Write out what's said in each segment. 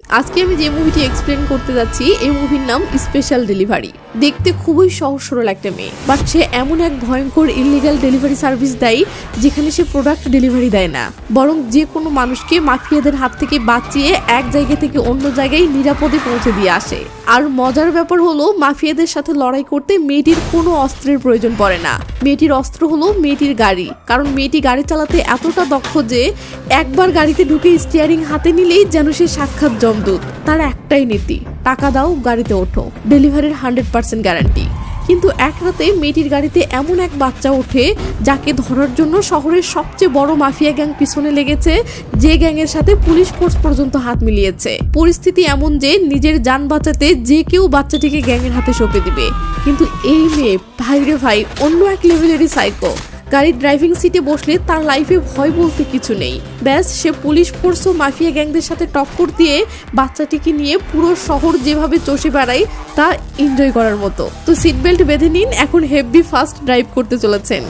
আজকে আমি যে মুভিটি এক্সপ্লেন করতে যাচ্ছি এই মুভির নাম স্পেশাল ডেলিভারি। দেখতে খুবই সহজ সরল একটা মেয়ে, বাট সে এমন এক ভয়ঙ্কর ইলিগাল ডেলিভারি সার্ভিস দেয় যেখানে সে প্রোডাক্ট ডেলিভারি দেয় না, বরং যে কোনো মানুষকে মাফিয়াদের হাত থেকে বাঁচিয়ে এক জায়গা থেকে অন্য জায়গায় নিরাপদে পৌঁছে দিয়ে আসে। আর মজার ব্যাপার হলো মাফিয়াদের সাথে লড়াই করতে মেয়েটির কোনো অস্ত্রের প্রয়োজন পড়ে না। মেয়েটির অস্ত্র হলো মেয়েটির গাড়ি, কারণ মেয়েটি গাড়ি চালাতে এতটা দক্ষ যে একবার গাড়িতে ঢুকে স্টিয়ারিং হাতে নিলেই যেন সে সাক্ষাৎ যমদূত। তার একটাই নীতি, টাকা দাও গাড়িতে ওঠো, ডেলিভারির 100% গ্যারান্টি। কিন্তু এক রাতে মেয়েটির গাড়িতে এমন এক বাচ্চা ওঠে যাকে ধরার জন্য শহরের সবচেয়ে বড় মাফিয়া গ্যাং পিছনে লেগেছে, যে গ্যাংয়ের সাথে পুলিশ ফোর্স পর্যন্ত হাত মিলিয়েছে। পরিস্থিতি এমন যে নিজের যান বাঁচাতে যে কেউ বাচ্চাটিকে গ্যাংয়ের হাতে সঁপে দিবে। কিন্তু এই মেয়ে ভাইরে ভাই অন্য এক লেভেলেরই সাইকো। গাড়ির ড্রাইভিং সিটে বসলে তার লাইফে ভয় বলতে কিছু নেই। ব্যাস সে পুলিশ ফোর্স ও মাফিয়া গ্যাংদের সাথে টক্কর দিয়ে বাচ্চাটিকে নিয়ে পুরো শহর যেভাবে চষে বেড়ায় তা এনজয় করার মতো। তো সিট বেল্ট বেঁধে নিন, এখন হেভি ফাস্ট ড্রাইভ করতে চলেছেন।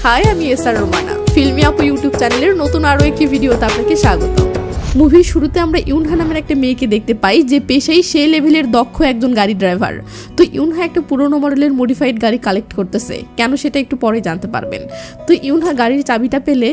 হাই, আমি এসআর রোমানা, ফিল্মি আপু ইউটিউব চ্যানেলের নতুন আরও একটি ভিডিওতে আপনাকে স্বাগত। মুভির শুরুতে আমরা ইউনহা নামের একটা মেয়েকে দেখতে পাই যে পেশাই সে লেভেলের দক্ষ একজন গাড়ি ড্রাইভার। তো ইউনহা একটা পুরোনো মডেলের মডিফাইড গাড়ি কালেক্ট করতেছে, কেন সেটা একটু পরে জানতে পারবেন। তো ইউনহা গাড়ির চাবিটা পেলে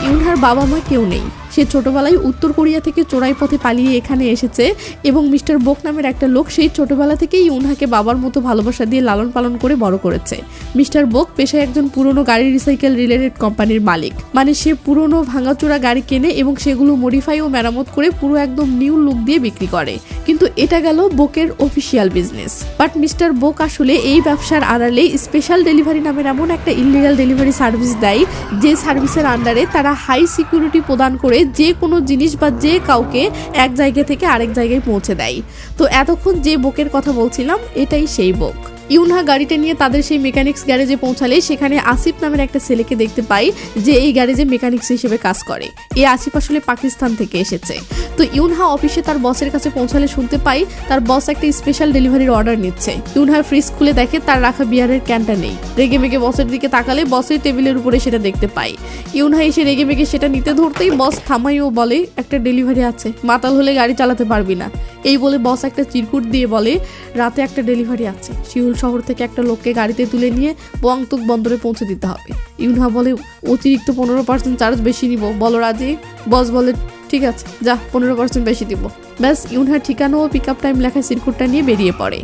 ইউনহার বাবা মা কেউ নেই। সে ছোটবেলায় উত্তর কোরিয়া থেকে চোরাই পথে পালিয়ে এখানে এসেছে এবং মিস্টার বোক নামের একটা লোক সেই ছোটবেলা থেকেই ইউনহাকে বাবার মতো ভালোবাসা দিয়ে লালন পালন করে বড় করেছে। মিস্টার বোক পেশায় একজন পুরনো গাড়ি রিসাইকেল রিলেটেড কোম্পানির মালিক, মানে সে পুরনো ভাঙাচোরা গাড়ি কেনে এবং সেগুলো মডিফাই ও মেরামত করে পুরো একদম নিউ লুক দিয়ে বিক্রি করে। কিন্তু এটা গেল বোকের অফিসিয়াল বিজনেস। বাট মিস্টার বোক আসলে এই ব্যবসার আড়ালে স্পেশাল ডেলিভারি নামের এমন একটা ইলিগাল ডেলিভারি সার্ভিস দেয়, যে সার্ভিসের আন্ডারে তারা হাই সিকিউরিটি প্রদান করে যে কোনো জিনিস বা যে কাউকে এক জায়গা থেকে আরেক জায়গায় পৌঁছে দেয়। তো এতক্ষণ যে বোকের কথা বলছিলাম এটাই সেই বোক। ইউনহা গাড়িটা নিয়ে তাদের সেই মেকানিক্স গ্যারেজে পৌঁছালে সেখানে আসিফ নামের একটা ছেলেকে দেখতে পাই যে এই গ্যারেজে মেকানিক্স হিসেবে কাজ করে। এই আসিফ আসলে পাকিস্তান থেকে এসেছে। তো ইউনহা অফিসে তার বসের কাছে পৌঁছালে শুনতে পাই তার বস একটা স্পেশাল ডেলিভারির অর্ডার নিচ্ছে। ইউনহার ফ্রিজ খুলে দেখে তার রাখা বিয়ারের ক্যানটা নেই। রেগে মেগে বসের দিকে তাকালে বসের টেবিলের উপরে সেটা দেখতে পাই। ইউনহা এসে রেগে মেগে সেটা নিতে ধরতেই বস থামাই ও বলে একটা ডেলিভারি আছে, মাতাল হলে গাড়ি চালাতে পারবি না। এই বলে বস একটা চিরকুট দিয়ে বলে রাতে একটা ডেলিভারি আছে, শিউল শহর থেকে একটা লোককে গাড়িতে তুলে নিয়ে বোয়াংতুক বন্দরে পৌঁছে দিতে হবে। ইউনহা বলে অতিরিক্ত 15% চার্জ বেশি নিব, বলো রাজি? বস বলে ঠিক আছে, যা 15% বেশি দিব। ব্যাস ইউনহার ঠিকানা ও পিক আপ টাইম লেখা চিরকুটটা নিয়ে বেরিয়ে পড়ে।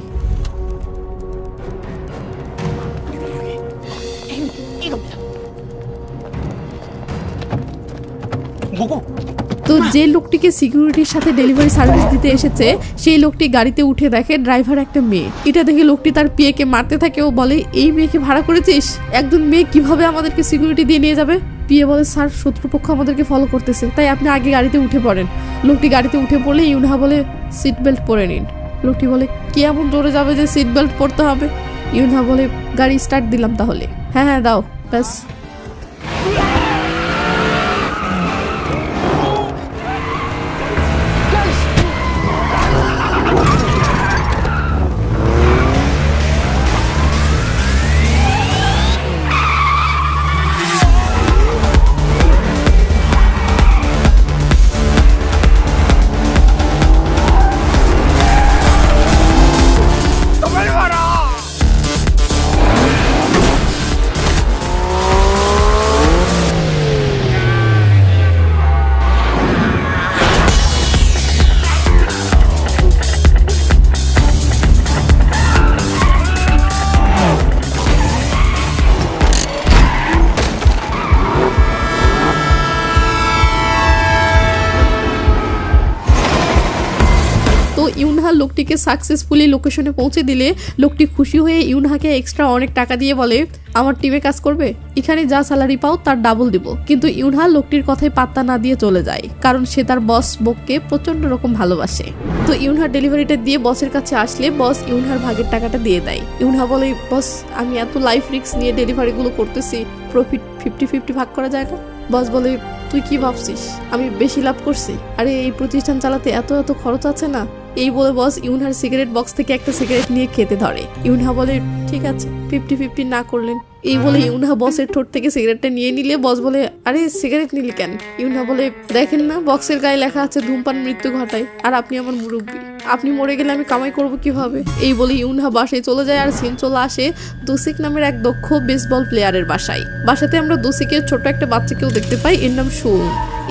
তো যে লোকটিকে সিকিউরিটির সাথে ডেলিভারি সার্ভিস দিতে এসেছে সেই লোকটি গাড়িতে উঠে দেখে ড্রাইভার একটা মেয়ে। এটা দেখে লোকটি তার পিএকে মারতে থাকে ও বলে এই মেয়েকে ভাড়া করেছিস? একজন মেয়ে কিভাবে আমাদেরকে সিকিউরিটি দিয়ে নিয়ে যাবে? পিএ বলে স্যার শত্রুপক্ষ আমাদেরকে ফলো করতেছে, তাই আপনি আগে গাড়িতে উঠে পড়েন। লোকটি গাড়িতে উঠে পড়লে ইউনহা বলে সিট বেল্ট পরে নিন। লোকটি বলে কি এমন জোরে যাবে যে সিট বেল্ট পরতে হবে? ইউনহা বলে গাড়ি স্টার্ট দিলাম তাহলে। হ্যাঁ হ্যাঁ দাও। ব্যাস তো ইউনহা লোকটিকে সাকসেসফুলি লোকেশনে পৌঁছে দিলে লোকটি খুশি হয়ে ইউনহাকে এক্সট্রা অনেক টাকা দিয়ে বলে, আমার টিমে কাজ করবে, এখানে যা স্যালারি পাও তার ডাবল দিব। কিন্তু ইউনহা লোকটির কথায় পাত্তা না দিয়ে চলে যায়, কারণ সে তার বস বককে প্রচন্ড রকম ভালোবাসে। তো ইউনহা ডেলিভারিটা দিয়ে বসের কাছে আসলে বস ইউনহার ভাগের টাকাটা দিয়ে দেয়। ইউনহা বলে, বস আমি এত লাইফ রিস্ক নিয়ে ডেলিভারিগুলো করতেছি, প্রফিট 50-50 ভাগ করা যায় না? বস বলে, তুই কি ভাবছিস আমি বেশি লাভ করছি? আরে এই প্রতিষ্ঠান চালাতে এত এত খরচ আছে না। এই বলে বস ইউনহার সিগারেট বক্স থেকে একটা সিগারেট নিয়ে খেতে ধরে। ইউনহা বলে, ঠিক আছে 50-50 না করলেন। এই বলে ইউনহা বসের ঠোঁট থেকে সিগারেটটা নিয়ে নিলে বস বলে, আরে সিগারেট নিলি কেন? ইউনহা বলে, দেখেন না বক্সের গায়ে লেখা আছে ধূমপান মৃত্যু ঘটায়, আর আপনি আমার মুরব্বী, আপনি মরে গেলে আমি কামাই করব কিভাবে? এই বলে ইউনহা বাসায় চলে যায় আর সিন চলে আসে দোসিক নামের এক দক্ষ বেসবল প্লেয়ারের বাসায়। বাসাতে আমরা দোসিকের ছোট একটা বাচ্চাকেও দেখতে পাই, এর নাম শুন।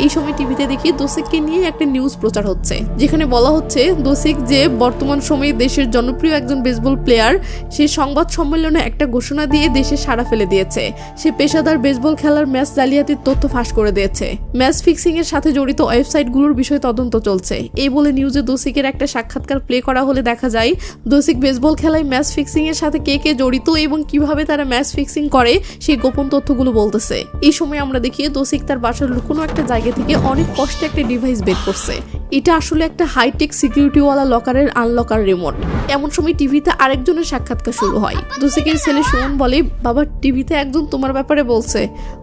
এই সময় টিভিতে দেখি দোসিককে নিয়ে একটা নিউজ প্রচার হচ্ছে, যেখানে বলা হচ্ছে দোসিক যে বর্তমান সময়ে দেশের জনপ্রিয় একজন বেসবল প্লেয়ার, সে সংবাদ সম্মেলনে একটা ঘোষণা দিয়ে দেশে সাড়া ফেলে দিয়েছে। সে পেশাদার বেসবল খেলার ম্যাচ জালিয়াতির তথ্য ফাঁস করে দিয়েছে। ম্যাচ ফিক্সিং এর সাথে জড়িত ওয়েবসাইটগুলোর বিষয়ে তদন্ত চলছে। এই বলে নিউজে দোসিকের একটা সাক্ষাৎকার প্লে করা হলে দেখা যায় দোসিক বেসবল খেলায় ম্যাচ ফিক্সিং এর সাথে কে কে জড়িত এবং কিভাবে তারা ম্যাচ ফিক্সিং করে সেই গোপন তথ্যগুলো বলতেছে। এই সময় আমরা দেখি দোসিক তার বাসার লুকোনো একটা জায়গা থেকে অনেক কষ্টে একটা ডিভাইস বের করছে। এটা আসলে একটা হাইটেক সিকিউরিটিওয়ালা লকারের আনলকার রিমোট। এমন সময় টিভিতে আরেকজনের সাক্ষাৎকার শুরু হয়। দোসিকের ছেলে সুমন বলে, বাবা টিভিতে একজন তোমার ব্যাপারে বলছে।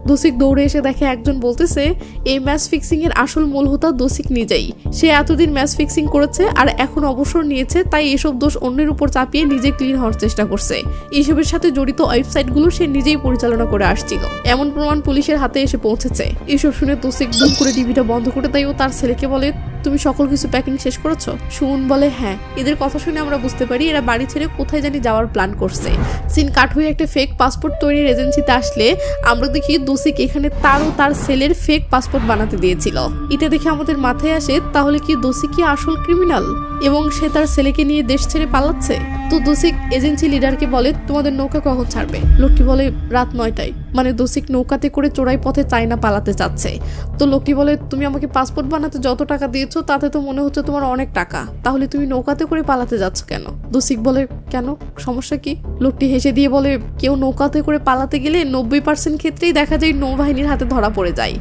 দোসিক দৌড়ে এসে দেখে একজন বলতেছে এই ম্যাচ ফিক্সিং এর আসল মূল হোতা দোসিক নিজেই। সে এতদিন ম্যাচ ফিক্সিং করেছে আর এখন অবসর নিয়েছে, তাই এসব দোষ অন্যের উপর চাপিয়ে নিজে ক্লিন হওয়ার চেষ্টা করছে। এইসবের সাথে জড়িত ওয়েবসাইটগুলো সে নিজেই পরিচালনা করে আসছিল। এমন প্রমাণ পুলিশের হাতে এসে পৌঁছেছে। এইসব শুনে দোসিক দুম করে টিভিটা বন্ধ করে দেয় ও তার ছেলেকে বলে, তুমি সকল কিছু প্যাকিং শেষ করেছো? সুমন বলে, হ্যাঁ। এদের কথা শুনে আমরা বুঝতে পারি এরা বাড়ি ছেড়ে কোথায় জানি যাওয়ার প্ল্যান করছে। সিন কাট হয়ে একটা ফেক পাসপোর্ট তৈরির এজেন্সিতে আসলে আমরা দেখি দোসিক এখানে তার ও তার ছেলের ফেক পাসপোর্ট বানাতে দিয়েছিল। এটা দেখে আমাদের মাথায় আসে তাহলে কি দোসিক কি আসল ক্রিমিনাল এবং সে তার ছেলেকে নিয়ে দেশ ছেড়ে পালাচ্ছে? তো দোসিক এজেন্সি লিডারকে বলে, তোমাদের নৌকা কখন ছাড়বে? লোকটি বলে, রাত 9টায়। মানে দোসিক নৌকাতে করে চোরাই পথে চায়না পালাতে চাচ্ছে। তো লোকটি বলে, তুমি আমাকে পাসপোর্ট বানাতে যত টাকা দিয়েছো তাতে তো মনে হচ্ছে তোমার অনেক টাকা, তাহলে তুমি নৌকাতে করে পালাতে যাচ্ছ কেন? দোসিক বলে, কেন, সমস্যা কি? লোকটি হেসে দিয়ে বলে, কেউ নৌকাতে করে পালাতে গেলে 90% ক্ষেত্রেই দেখা যায় নৌবাহিনীর হাতে ধরা পড়ে যায়।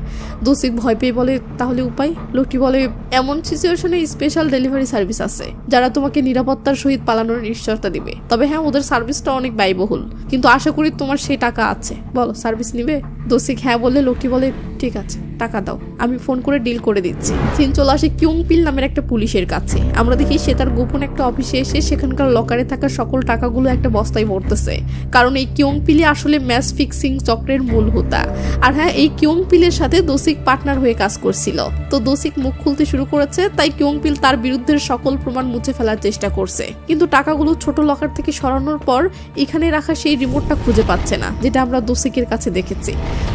দোসিক ভয় পেয়ে বলে, তাহলে উপায়? লোকটি বলে, এমন সিচুয়েশনে স্পেশাল ডেলিভারি সার্ভিস আছে যারা তোমাকে নিরাপত্তার সহিত পালানোর নিশ্চয়তা দিবে। তবে হ্যাঁ, ওদের সার্ভিসটা অনেক ব্যয়বহুল, কিন্তু আশা করি তোমার সেই টাকা আছে। বলো, সার্ভিস নিবে? দোসিক হ্যাঁ বললে লোকটি বলে, ঠিক আছে, টাকা দাও, আমি ফোন করে ডিল করে দিচ্ছি। সিন চলে আসে কিউংপিল নামের একটা পুলিশের কাছে। আমরা দেখি সে তার গোপন একটা অফিসে এসে সেখানকার লকারে থাকা সকল টাকাগুলো একটা বস্তায় ভরতেছে, কারণ এই কিউংপিলে আসলে ম্যাচ ফিক্সিং চক্রের মূল হোতা। আর হ্যাঁ, এই কিউংপিলের সাথে দোসিক পার্টনার হয়ে কাজ করছিল। তো দোসিক মুখ খুলতে শুরু করেছে, তাই কিউংপিল তার বিরুদ্ধে সকল প্রমাণ মুছে ফেলার চেষ্টা করছে। কিন্তু টাকাগুলো ছোট লকার থেকে সরানোর পর এখানে রাখা সেই রিমোটটা খুঁজে পাচ্ছে না, যেটা আমরা দোসিকের কাছে দেখেছি।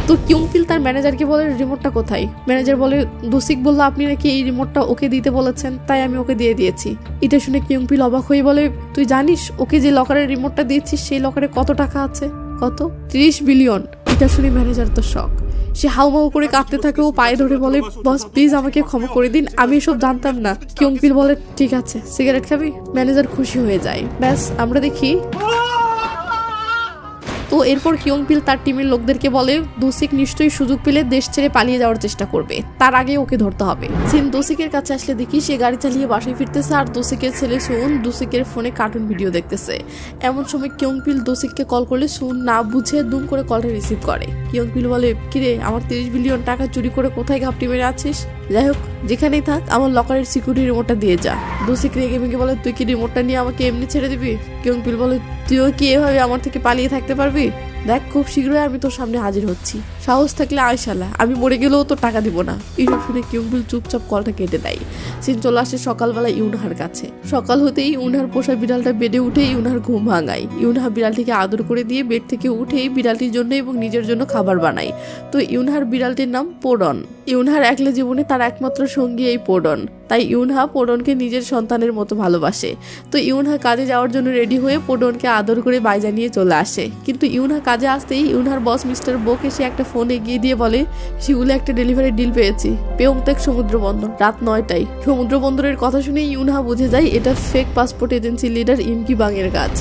তো কিউংপিল তার ম্যানেজারকে বলে, রিমোটটা কোথায়? ম্যানেজার বলে, দোসিক বলল আপনি নাকি এই রিমোটটা ওকে দিতে বলেছেন, তাই আমি ওকে দিয়ে দিয়েছি। এটা শুনে কিউংপিল অবাক হয়ে বলে, তুই জানিস ওকে যে লকারের রিমোটটা দিয়েছিস সেই লকারে কত টাকা আছে? কত? 30 বিলিয়ন। এটা শুনে ম্যানেজার তো শক। সে হাউমাউ করে কাঁদতে থাকে ও পায়ে ধরে বলে, বস প্লিজ আমাকে ক্ষমা করে দিন, আমি এসব জানতাম না। কিউংপিল বলে, ঠিক আছে, সিগারেট খাবি? ম্যানেজার খুশি হয়ে যায়। ব্যাস, আমরা দেখি তো এরপর কিউংপিল তার টিমের লোকদেরকে বলে দোসিক নিশ্চয়ই সুযোগ পেলে দেশ ছেড়ে পালিয়ে যাওয়ার চেষ্টা করবে, তার আগে ওকে ধরতে হবে। সিন দোসিকের কাছে আসলে দেখি সে গাড়ি চালিয়ে বাসায় ফিরতেছে আর দোসিকের ছেলে সুন দোসিকের ফোনে কার্টুন ভিডিও দেখতেছে। এমন সময় কিউংপিল দোসিককে কল করলে সুন না বুঝে দুম করে কলটা রিসিভ করে। কিউংপিল বলে, কিরে আমার 30 বিলিয়ন টাকা চুরি করে কোথায় ঘাপটি মেরে আছিস? যাই হোক, যেখানেই থাক আমার লকারের সিকিউরিটি রিমোটটা দিয়ে যা। দোসিক রেগে মেগে বলে, তুই কি রিমোটটা নিয়ে আমাকে এমনি ছেড়ে দিবি? কিউংপিল বলে, তুইও কি এভাবে আমার থেকে পালিয়ে থাকতে পারবি? দেখ, খুব শীঘ্রই আমি তোর সামনে হাজির হচ্ছি, সাহস থাকলে আয়শালা, আমি মরে গেলেও তোর টাকা দিব না। এইসব শুনে কিউংপিল চুপচাপ কলটা কেটে দেয়। সিন চলে আসে সকালবেলা ইউনহার কাছে। সকাল হতেই ইউনহার পোষা বিড়ালটা বেডে উঠে ইউনহার ঘুম ভাঙায়। ইউনহা বিড়ালটিকে আদর করে দিয়ে বেড থেকে উঠেই বিড়ালটির জন্য এবং নিজের জন্য খাবার বানায়। তো ইউনহার বিড়ালটির নাম পোডন। ইউনহার একলা জীবনে তার একমাত্র সঙ্গী এই পোডন, তাই ইউনহা পোডনকে নিজের সন্তানের মতো ভালোবাসে। তো ইউনহা কাজে যাওয়ার জন্য রেডি হয়ে পোডনকে আদর করে বাইজা নিয়ে চলে আসে, কিন্তু ইউনহা কাজে আসতেই ইউনহার বস মিস্টার বোক এসে একটা ফোন এগিয়ে দিয়ে বলে শিউলে একটা ডেলিভারি ডিল পেয়েছি, পেয়ংতেক সমুদ্র বন্দর, রাত 9টায়। সমুদ্র বন্দরের কথা শুনে ইউনহা বুঝে যায় এটা fake passport agency leader Imki বাংয়ের কাজ।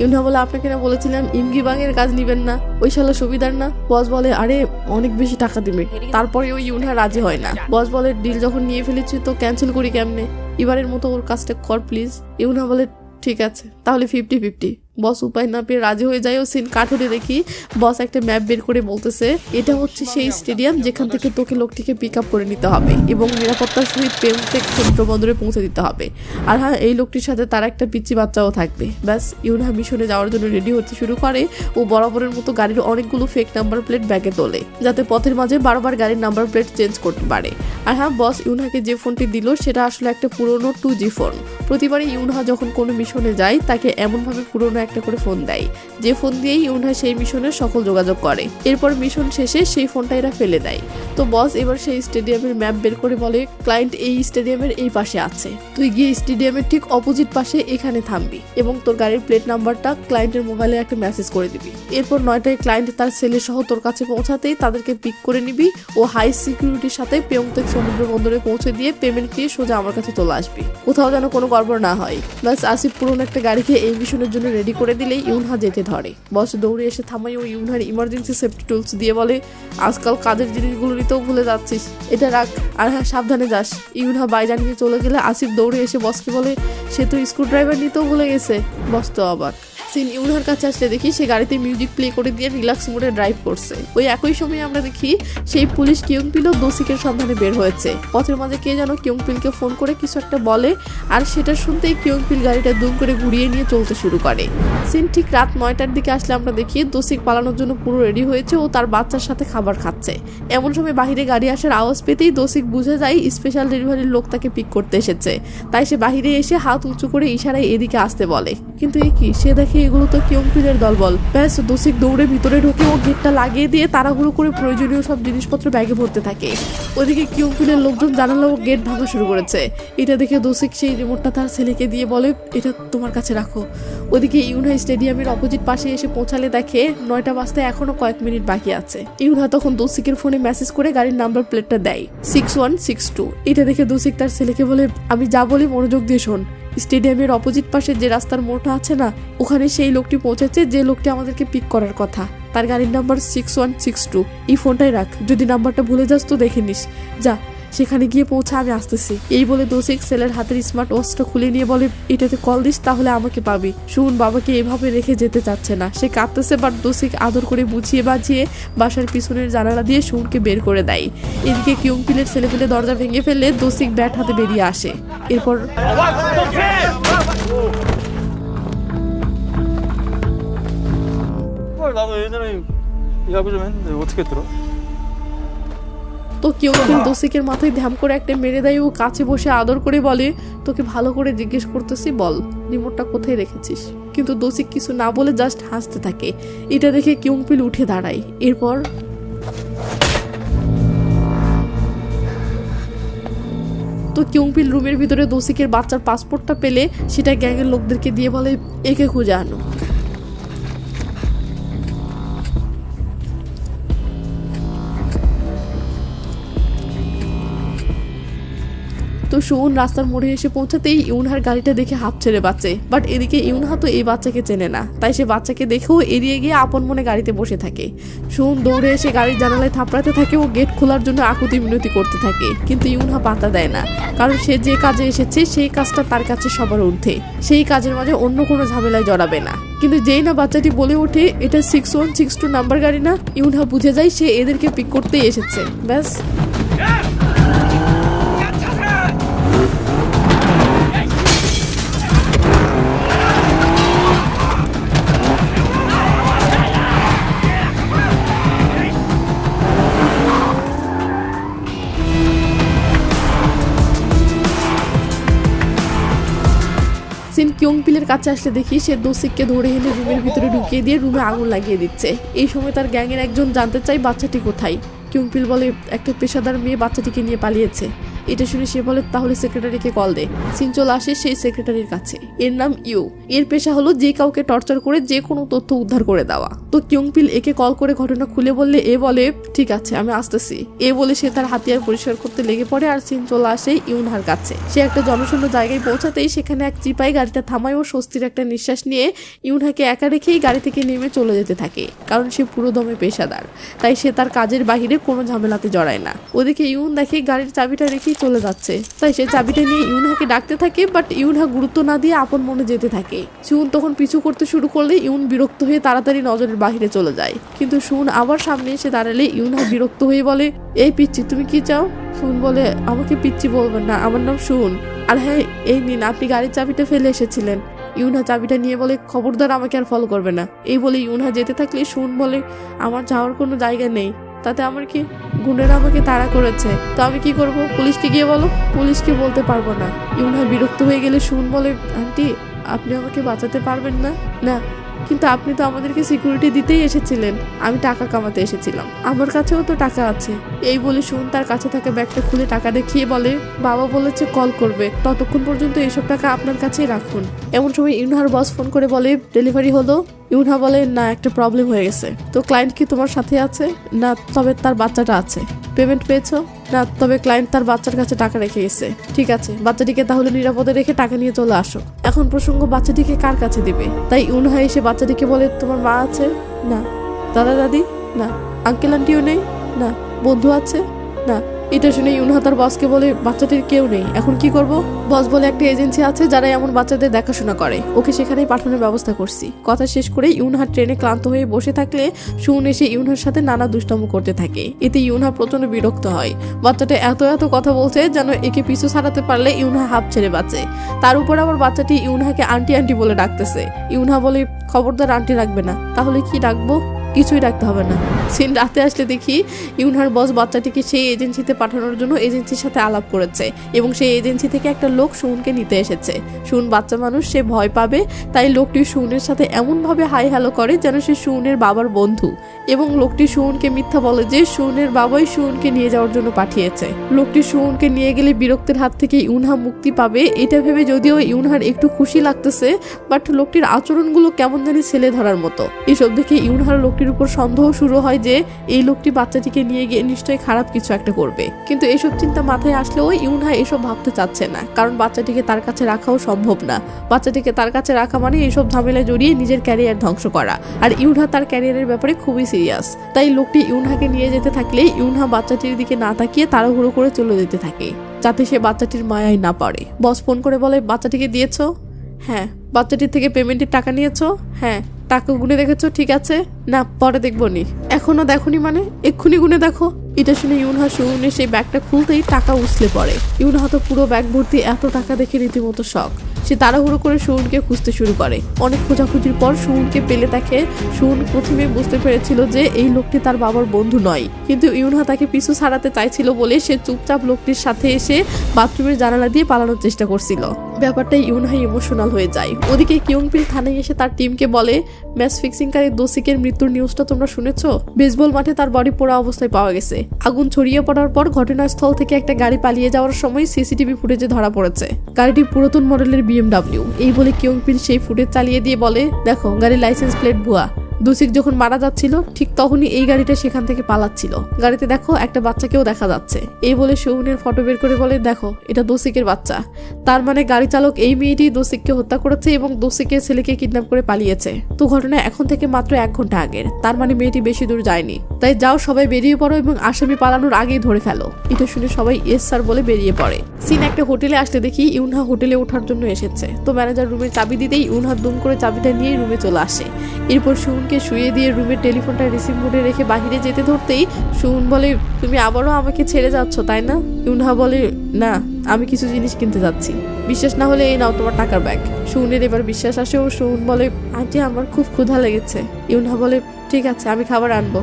ইউনহা বলে আপনাকে না বলেছিলাম ইমকি বাংয়ের কাজ নিবেন না, ওই শালা সুবিধার না। বস বলে আরে অনেক বেশি টাকা দিবে। তারপরে ওই ইউনহা রাজি হয় না। বস বলে ডিল যখন নিয়ে ফেলেছি তো ক্যান্সেল করি কেমনে, এবারের মতো ওর কাজটা কর প্লিজ। ইউনহা বলে ঠিক আছে তাহলে 50-50। বস উপায় না পেয়ে রাজি হয়ে যায়। ও সিন কাঠুরে দেখি বস একটা ম্যাপ বের করে বলতেছে এটা হচ্ছে সেই স্টেডিয়াম যেখান থেকে তোকে লোকটিকে পিক আপ করে নিতে হবে এবং নিরাপত্তার সহিত পেয়ংতেক সমুদ্র বন্দরে পৌঁছে দিতে হবে। আর হ্যাঁ, এই লোকটির সাথে তার একটা পিচ্চি বাচ্চাও থাকবে। ব্যাস, ইউনহা মিশনে যাওয়ার জন্য রেডি হতে শুরু করে। ও বরাবরের মতো গাড়ির অনেকগুলো ফেক নাম্বার প্লেট ব্যাগে তোলে যাতে পথের মাঝে বারবার গাড়ির নাম্বার প্লেট চেঞ্জ করতে পারে। আর হ্যাঁ, বস ইউনহাকে যে ফোনটি দিল সেটা আসলে একটা পুরনো 2G ফোন। প্রতিবারই ইউনহা যখন কোনো মিশনে যায় তাকে এমনভাবে পুরনো একটা করে ফোন দেয় যে ফোন দিয়েই ইউনহা সেই মিশনের সকল যোগাযোগ করে। এরপর মিশন শেষে সেই ফোনটা এরা ফেলে দেয়। তো বস এবার সেই স্টেডিয়ামের ম্যাপ বের করে বলে ক্লায়েন্ট এই স্টেডিয়ামের এই পাশে আছে, তুই গিয়ে স্টেডিয়ামের ঠিক অপোজিট পাশে এখানে থামবি এবং তোর গাড়ির প্লেট নাম্বারটা ক্লায়েন্টের মোবাইলে একটা মেসেজ করে দিবি। এরপর 9টায় ক্লায়েন্ট তার ছেলে সহ তোর কাছে পৌঁছাতেই তাদেরকে পিক করে নিবি ও হাই সিকিউরিটির সাথে পেয়ংতেক সমুদ্র বন্দরে পৌঁছে দিয়ে পেমেন্ট দিয়ে সোজা আমার কাছে চলে আসবি, কোথাও যেন কোনো গড়বড় না হয়। ব্যাস, আসিফ পুরনো একটা গাড়িকে এই মিশনের জন্য রেডি করে দিলেই ইউনহা যেতে ধরে। বস দৌড়ে এসে থামাই ও ইউনহার ইমার্জেন্সি সেফটি টুলস দিয়ে বলে আজকাল কাজের জিনিসগুলো নিতেও ভুলে যাচ্ছিস, এটা রাখ, আর হ্যাঁ সাবধানে যাস। ইউনহা বাইজান নিয়ে চলে গেলে আসিফ দৌড়ে এসে বসকে বলে সে তো স্ক্রু ড্রাইভার নিতেও ভুলে গেছে। বস তো অবাক। সিন ইউনহার কাছে আসলে দেখি সে গাড়িতে মিউজিক প্লে করে দিয়ে রিল্যাক্স মোডে ড্রাইভ করছে। ওই একই সময় আমরা দেখি সেই পুলিশ কিয়ংপিলও দোষিকের সন্ধানে বের হয়েছে। পথের মাঝে কে যেন কিয়ংপিলকে ফোন করে কিছু একটা বলে আর সেটা শুনতেই কিয়ংপিল গাড়িটা দুম করে ঘুরিয়ে নিয়ে চলতে শুরু করে। সিন ঠিক রাত 9টার দিকে আসলে আমরা দেখি দোষিক পালানোর জন্য পুরো রেডি হয়েছে ও তার বাচ্চার সাথে খাবার খাচ্ছে। এমন সময় বাহিরে গাড়ি আসার আওয়াজ পেতেই দোষিক বুঝে যায় স্পেশাল ডেলিভারির লোক তাকে পিক করতে এসেছে। তাই সে বাহিরে এসে হাত উঁচু করে ইশারায় এদিকে আসতে বলে। কিন্তু এ কি, সে দেখে এগুলো তো কিয়ংপিলের দলবল। ব্যাস, দোষিক দৌড়ে ভিতরে ঢুকে ও গেটটা লাগিয়ে দিয়ে তাড়াহুড়ো করে প্রয়োজনীয় সব জিনিসপত্র ব্যাগে ভরতে থাকে। ওইদিকে কিয়ংপিলের লোকজন জানালো ও গেট ভাঙা শুরু করেছে। এটা দেখে দোষিক সেই রিমোটটা তার ছেলেকে দিয়ে বলে এটা তোমার কাছে রাখো। ওদিকে ইউনহা স্টেডিয়ামের অপোজিট পাশে এসে পৌঁছালে দেখে 9টা বাজতে এখনো কয়েক মিনিট বাকি আছে। ইউনহা তখন দোষিকের ফোনে মেসেজ করে গাড়ির নাম্বার প্লেটটা দেয় 6162। এটা দেখে দোষিক তার ছেলেকে বলে আমি যা বলি মনোযোগ দিয়ে শোন, স্টেডিয়ামের অপোজিট পাশে যে রাস্তার মোড়টা আছে না, ওখানে সেই লোকটি পৌঁছেছে যে লোকটি আমাদেরকে পিক করার কথা। তার গাড়ির নাম্বার 6162। এই ফোনটাই রাখ, যদি নাম্বারটা ভুলে যাস তো দেখে নিস। যা, সেখানে গিয়ে পৌঁছা, আমি আসতেছি। এই বলে দোষিক ছেলের হাতের স্মার্ট ওয়াচটা খুলে নিয়ে বলে এটাতে কল দিস তাহলে আমাকে পাবি। শুন বাবাকে এভাবে রেখে যেতে চাচ্ছে না, সে কাঁদতেছে। বাট দোষিক আদর করে বুঝিয়ে বাজিয়ে বাসার পিছনের জানালা দিয়ে শুনকে বের করে দেয়। এদিকে কিয়ংপিলের ছেলেপেলে দরজা ভেঙে ফেললে দোষিক ব্যাট হাতে বেরিয়ে আসে। এরপর 나도 예전에 야구 좀 했는데 어떻게 들어? তো কিয়ংপিল দোষিকের মাথায় ধ্যাম করে একটা মেরে দেয় ও কাছে বসে আদর করে বলে তোকে ভালো করে জিজ্ঞেস করতেছি, বল রিমোটটা কোথায় রেখেছিস। কিন্তু দোষিক কিছু না বলে জাস্ট হাসতে থাকে। এটা দেখে কিয়ংপিল উঠে দাঁড়ায়। এরপর তো কিয়ংপিল রুমের ভিতরে দোষিকের বাচ্চার পাসপোর্টটা পেলে সেটা গ্যাংয়ের লোকদেরকে দিয়ে বলে একে খুঁজে আনো। তো সুন রাস্তার মোড়ে এসে পৌঁছাতেই ইউনহার গাড়িটা দেখে হাঁপ ছেড়ে বাঁচে। বাট এদিকে ইউনহা তো এই বাচ্চাকে চেনে না, তাই সে বাচ্চাকে দেখেও এড়িয়ে গিয়ে আপন মনে গাড়িতে বসে থাকে। সুন দৌড়ে এসে গাড়ির জানালায় থাপড়াতে থাকে ও গেট খোলার জন্য আকুতি মিনতি করতে থাকে। কিন্তু ইউনহা পাত্তা দেয় না, কারণ সে যে কাজে এসেছে সেই কাজটা তার কাছে সবার ঊর্ধ্বে। সেই কাজের মাঝে অন্য কোনো ঝামেলায় জড়াবে না। কিন্তু যেই না বাচ্চাটি বলে ওঠে এটা 6162 নাম্বার গাড়ি না, ইউনহা বুঝে যায় সে এদেরকে পিক করতেই এসেছে। ব্যাস, কিয়ংপিলের কাছে আসলে দেখি সে দোষিককে ধরে এনে রুমের ভিতরে ঢুকিয়ে দিয়ে রুমে আগুন লাগিয়ে দিচ্ছে। এই সময় তার গ্যাংয়ের একজন জানতে চায় বাচ্চাটি কোথায়। কিয়ংপিল বলে একটা পেশাদার মেয়ে বাচ্চাটিকে নিয়ে পালিয়েছে। এটা শুনে সে বলে তাহলে সেক্রেটারিকে কল দে। সিন চলে আসে সেই সেক্রেটারির কাছে। এর নাম ইউ। এর পেশা হলো যে কাউকে টর্চার করে যে কোনো তথ্য উদ্ধার করে দেওয়া। তো কিয়ংপিল একে কল করে ঘটনা খুলে বললে এ বলে ঠিক আছে আমি আসতেছি। এ বলে সে তার হাতিয়ার পরিষ্কার করতে লেগে পড়ে আর সিন চলে আসে ইউনহার কাছে। সে একটা জনশূন্য জায়গায় পৌঁছাতেই সেখানে এক চিপাই গাড়িটা থামায় ও স্বস্তির একটা নিঃশ্বাস নিয়ে ইউনহাকে একা রেখেই গাড়ি থেকে নেমে চলে যেতে থাকে। কারণ সে পুরো দমে পেশাদার, তাই সে তার কাজের বাহিরে কোনো ঝামেলাতে জড়ায় না। ওদিকে ইউন দেখে গাড়ির চাবিটা রেখেই চলে যাচ্ছে, তাই সে চাবিটা নিয়ে ইউনহাকে ডাকতে থাকে। বাট ইউনহা গুরুত্ব না দিয়ে আপন মনে যেতে থাকে। সুন তখন পিছু করতে শুরু করলে ইউন বিরক্ত হয়ে তাড়াতাড়ি নজরের বাহিরে চলে যায়। কিন্তু সুন আবার সামনে এসে দাঁড়ালে ইউনহা বিরক্ত হয়ে বলে এই পিচ্ছি তুমি কি চাও? সুন বলে আমাকে পিচ্ছি বলবেন না, আমার নাম সুন। আর হ্যাঁ এই নিন আপনি গাড়ির চাবিটা ফেলে এসেছিলেন। ইউনহা চাবিটা নিয়ে বলে খবরদার আমাকে আর ফলো করবে না। এই বলে ইউনহা যেতে থাকলে সুন বলে আমার যাওয়ার কোনো জায়গা নেই, তাতে আমার কি গুন্ডেরা আমাকে তাড়া করেছে, তো আমি কি করব? পুলিশকে গিয়ে বলো। পুলিশকে বলতে পারবো না। ইউনহা বিরক্ত হয়ে গেলে সুন বলে আন্টি আপনি আমাকে বাঁচাতে পারবেন না? না কিন্তু আপনি তো আমাদেরকে সিকিউরিটি দিতেই এসেছিলেন। আমি টাকা কামাতে এসেছিলাম, আমার কাছেও তো টাকা আছে। এই বলে সুন তার কাছে থাকা ব্যাগটা খুলে টাকা দেখিয়ে বলে বাবা বলেছে কল করবে, ততক্ষণ পর্যন্ত এইসব টাকা আপনার কাছেই রাখুন। এমন সময় ইউনহার বস ফোন করে বলে ডেলিভারি হলো। ইউনহা বলে না একটা প্রবলেম হয়ে গেছে। তো ক্লায়েন্ট কি তোমার সাথে আছে? না তবে তার বাচ্চাটা আছে। পেমেন্ট পেয়েছো? না তবে ক্লায়েন্ট তার বাচ্চার কাছে টাকা রেখে গেছে। ঠিক আছে বাচ্চাটিকে তাহলে নিরাপদে রেখে টাকা নিয়ে চলে আসো। এখন প্রসঙ্গ বাচ্চাটিকে কার কাছে দিবে, তাই ইউনহা এসে বাচ্চাটিকে বলে তোমার মা আছে? না। দাদা দাদি? না। আঙ্কেল আন্টিও নেই? না। বন্ধু আছে? না। এটা শুনে ইউনহা তার বসকে বলে বাচ্চাটির কেউ নেই, এখন কি করব? বস বলে একটা এজেন্সি আছে যারা এমন বাচ্চাদের দেখাশোনা করে, ওকে সেখানেই পাঠানোর ব্যবস্থা করছি। কথা শেষ করে ইউনহা ট্রেনে ক্লান্ত হয়ে বসে থাকলে সুন এসে ইউনহার সাথে নানা দুষ্টামি করতে থাকে। এতে ইউনহা প্রচন্ড বিরক্ত হয়। বাচ্চাটা এত কথা বলছে যেন একে পিছু ছাড়াতে পারলে ইউনহা হাঁপ ছেড়ে বাঁচে। তার উপর আবার বাচ্চাটি ইউনহাকে আন্টি আন্টি বলে ডাকতেছে। ইউনহা বলে খবরদার আন্টি রাখবে না। তাহলে কি ডাকবো? কিছুই রাখতে হবে না। সিন রাতে আসলে দেখি ইউনহার বস বাচ্চাটিকে সেই এজেন্সিতে পাঠানোর জন্য এজেন্সির সাথে আলাপ করেছে এবং সেই এজেন্সি থেকে একটা লোক সুনকে নিতে এসেছে। সুন বাচ্চা মানুষ, সে ভয় পাবে, তাই লোকটি সুনের সাথে এমনভাবে হাই হ্যালো করে যেন সে সুনের বাবার বন্ধু। এবং লোকটি সুনকে মিথ্যা বলে যে সুনের বাবাই সুনকে নিয়ে যাওয়ার জন্য পাঠিয়েছে। লোকটি সুনকে নিয়ে গেলে বিরক্তের হাত থেকে ইউনহা মুক্তি পাবে, এটা ভেবে যদিও ইউনহার একটু খুশি লাগতেছে, বাট লোকটির আচরণগুলো কেমন জানি ছেলে ধরার মতো। এসব দেখে ইউনহার লোকটির উপর সন্দেহ শুরু হয় যে এই লোকটি বাচ্চাটিকে নিয়ে গিয়ে নিশ্চয়ই খারাপ কিছু একটা করবে। কিন্তু এসব চিন্তা মাথায় আসলেও ইউনহা এসব ভাবতে চাচ্ছে না, কারণ বাচ্চাটিকে তার কাছে রাখাও সম্ভব না। বাচ্চাটিকে তার কাছে রাখা মানে এইসব ঝামেলায় জড়িয়ে নিজের ক্যারিয়ার ধ্বংস করা, আর ইউনহা তার ক্যারিয়ারের ব্যাপারে খুবই সিরিয়াস। তাই লোকটি ইউনহাকে নিয়ে যেতে থাকলে ইউনহা বাচ্চাটির দিকে না তাকিয়ে তাড়াহুড়ো করে চলে যেতে থাকে, যাতে সে বাচ্চাটির মায়ায় না পড়ে। বস ফোন করে বলে বাচ্চাটিকে দিয়েছো? হ্যাঁ। বাচ্চাটির থেকে পেমেন্টের টাকা নিয়েছো? হ্যাঁ। টাকা গুনে দেখেছো? ঠিক আছে। না পরে দেখবো নি। এখনো দেখোনি মানে? এক্ষুনি গুনে দেখো। এটা শুনে ইউনহা সুনের সেই ব্যাগটা খুলতেই টাকা উছলে পড়ে। ইউনহা তো পুরো ব্যাগ ভর্তি এত টাকা দেখে রীতিমতো শক। সে তাড়াহুড়ো করে সুনকে খুঁজতে শুরু করে। অনেক খোঁজাখুঁজির পর সুনকে পেলে তাকে সুন প্রথমে বুঝতে পেরেছিল যে এই লোকটি তার বাবার বন্ধু নয়, কিন্তু ইউনহা তাকে পিছু ছাড়াতে চাইছিল বলে সে চুপচাপ লোকটির সাথে এসে বাথরুমের জানালা দিয়ে পালানোর চেষ্টা করছিল। ব্যাপারটা ইউনহা ইমোশনাল হয়ে যায়। ওদিকে কিয়ংপিল থানায় এসে তার টিমকে বলে ম্যাচ ফিক্সিংকারী দোসিকের মৃত্যুর নিউজটা তোমরা শুনেছো? বেসবল মাঠে তার বডি পোড়া অবস্থায় পাওয়া গেছে। আগুন ছড়িয়ে পড়ার পর ঘটনাস্থল থেকে একটা গাড়ি পালিয়ে যাওয়ার সময় সিসিটিভি ফুটেজে ধরা পড়েছে। গাড়িটি পুরাতন মডেলের BMW। এই বলে কিয়ংপিল সেই ফুটেজ চালিয়ে দিয়ে বলে দেখো গাড়ির লাইসেন্স প্লেট ভুয়া। দোসিক যখন মারা যাচ্ছিল ঠিক তখনই এই গাড়িটা সেখান থেকে পালাচ্ছিল। গাড়িতে দেখো একটা বাচ্চাকেও দেখা যাচ্ছে। এই বলে সুনের ফটো বের করে বলে দেখো এটা দোসিকের বাচ্চা। তার মানে গাড়ি চালক এই মেয়েটি দোসিককে হত্যা করেছে এবং দোসিকের ছেলেকে কিডন্যাপ করে পালিয়েছে। তো ঘটনা এখন থেকে মাত্র 1 ঘন্টা আগের, তার মানে মেয়েটি বেশি দূর যায়নি। তাই যাও সবাই বেরিয়ে পড়ো এবং আসামি পালানোর আগেই ধরে ফেলো। এটা শুনে সবাই ইয়েস স্যার বলে বেরিয়ে পড়ে। সিন একটা হোটেলে আসতে দেখি ইউনহা হোটেলে ওঠার জন্য এসেছে। তো ম্যানেজার রুমের চাবি দিতেই ইউনহা দুম করে চাবিটা নিয়ে রুমে চলে আসে। এরপর সুনকে শুয়ে দিয়ে রুমের টেলিফোনটা রিসিভ মোডে রেখে বাহিরে যেতে ধরতেই সুন বলে তুমি আবারও আমাকে ছেড়ে যাচ্ছ তাই না? ইউনহা বলে না, আমি কিছু জিনিস কিনতে যাচ্ছি। বিশ্বাস না হলে এই নাও তোমার টাকার ব্যাগ। সুনের এবার বিশ্বাস আসে ও সুন বলে আন্টি আমার খুব ক্ষুধা লেগেছে। ইউনহা বলে ঠিক আছে আমি খাবার আনবো।